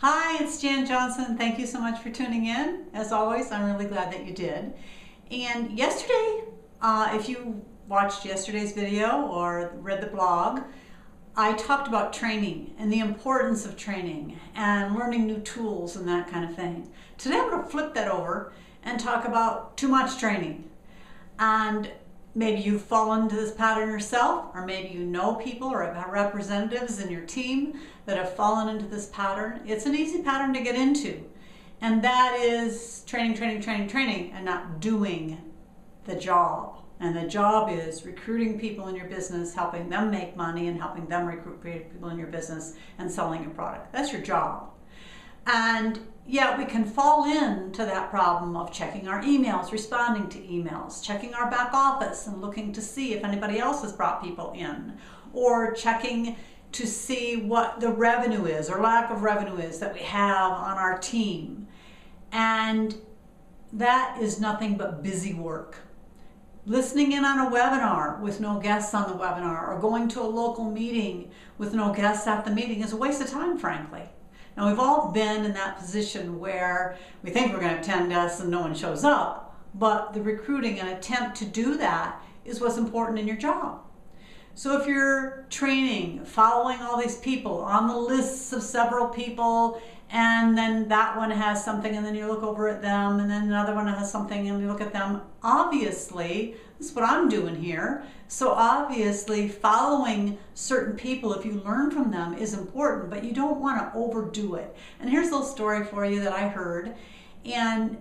Hi, it's Jan Johnson. Thank you so much for tuning in. As always, I'm really glad that you did. And yesterday, if you watched yesterday's video or read the blog, I talked about training and the importance of training and learning new tools and that kind of thing. Today I'm going to flip that over and talk about too much training. And maybe you've fallen into this pattern yourself, or maybe you know people or have representatives in your team that have fallen into this pattern. It's an easy pattern to get into, and that is training, and not doing the job. And the job is recruiting people in your business, helping them make money, and helping them recruit people in your business and selling your product. That's your job. And yet we can fall into that problem of checking our emails, responding to emails, checking our back office and looking to see if anybody else has brought people in, or checking to see what the revenue is or lack of revenue is that we have on our team. And that is nothing but busy work. Listening in on a webinar with no guests on the webinar, or going to a local meeting with no guests at the meeting, is a waste of time, frankly. Now, we've all been in that position where we think we're going to attend guests and no one shows up, but the recruiting and attempt to do that is what's important in your job. So if you're training, following all these people on the lists of several people, and then that one has something, and then you look over at them, and then another one has something, and you look at them, obviously, this is what I'm doing here. So obviously, following certain people, if you learn from them, is important, but you don't want to overdo it. And here's a little story for you that I heard, and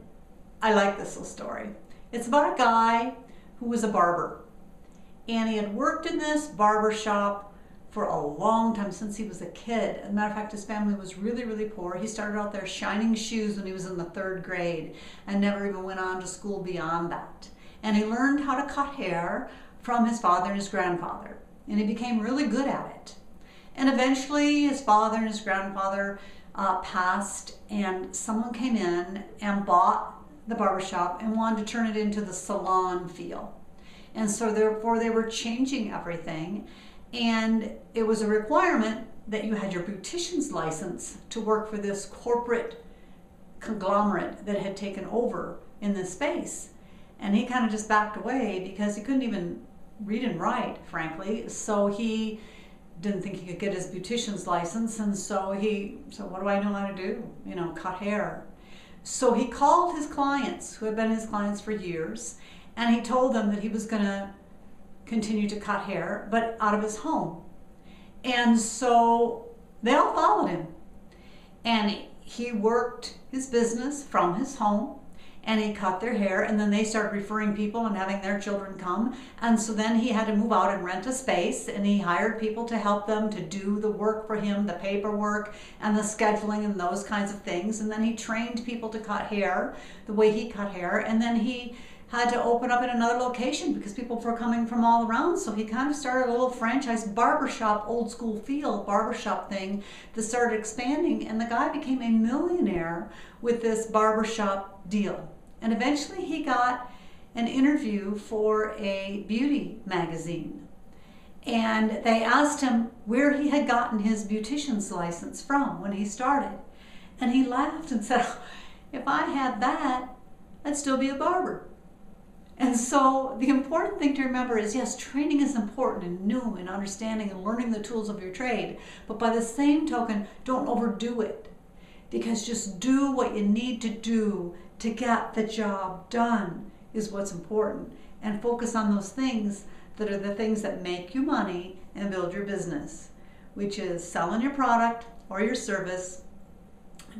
I like this little story. It's about a guy who was a barber, and he had worked in this barber shop for a long time, since he was a kid. As a matter of fact, his family was really, really poor. He started out there shining shoes when he was in the 3rd grade and never even went on to school beyond that. And he learned how to cut hair from his father and his grandfather, and he became really good at it. And eventually his father and his grandfather passed, and someone came in and bought the barbershop and wanted to turn it into the salon feel. And so therefore they were changing everything. And it was a requirement that you had your beautician's license to work for this corporate conglomerate that had taken over in this space. And he kind of just backed away because he couldn't even read and write, frankly. So he didn't think he could get his beautician's license. And so what do I know how to do? You know, cut hair. So he called his clients, who had been his clients for years, and he told them that he was going to continue to cut hair, but out of his home. And so they all followed him. And he worked his business from his home, and he cut their hair, and then they started referring people and having their children come. And so then he had to move out and rent a space, and he hired people to help them to do the work for him, the paperwork and the scheduling and those kinds of things. And then he trained people to cut hair the way he cut hair, and then he had to open up in another location because people were coming from all around. So he kind of started a little franchise barbershop, old school feel barbershop thing that started expanding, and the guy became a millionaire with this barbershop deal. And eventually he got an interview for a beauty magazine. And they asked him where he had gotten his beautician's license from when he started. And he laughed and said, if I had that, I'd still be a barber. And so the important thing to remember is, yes, training is important and new and understanding and learning the tools of your trade. But by the same token, don't overdo it. Because just do what you need to do to get the job done is what's important. And focus on those things that are the things that make you money and build your business, which is selling your product or your service,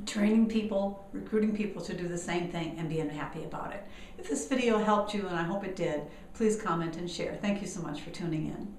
training people, recruiting people to do the same thing, and being happy about it. If this video helped you, and I hope it did, please comment and share. Thank you so much for tuning in.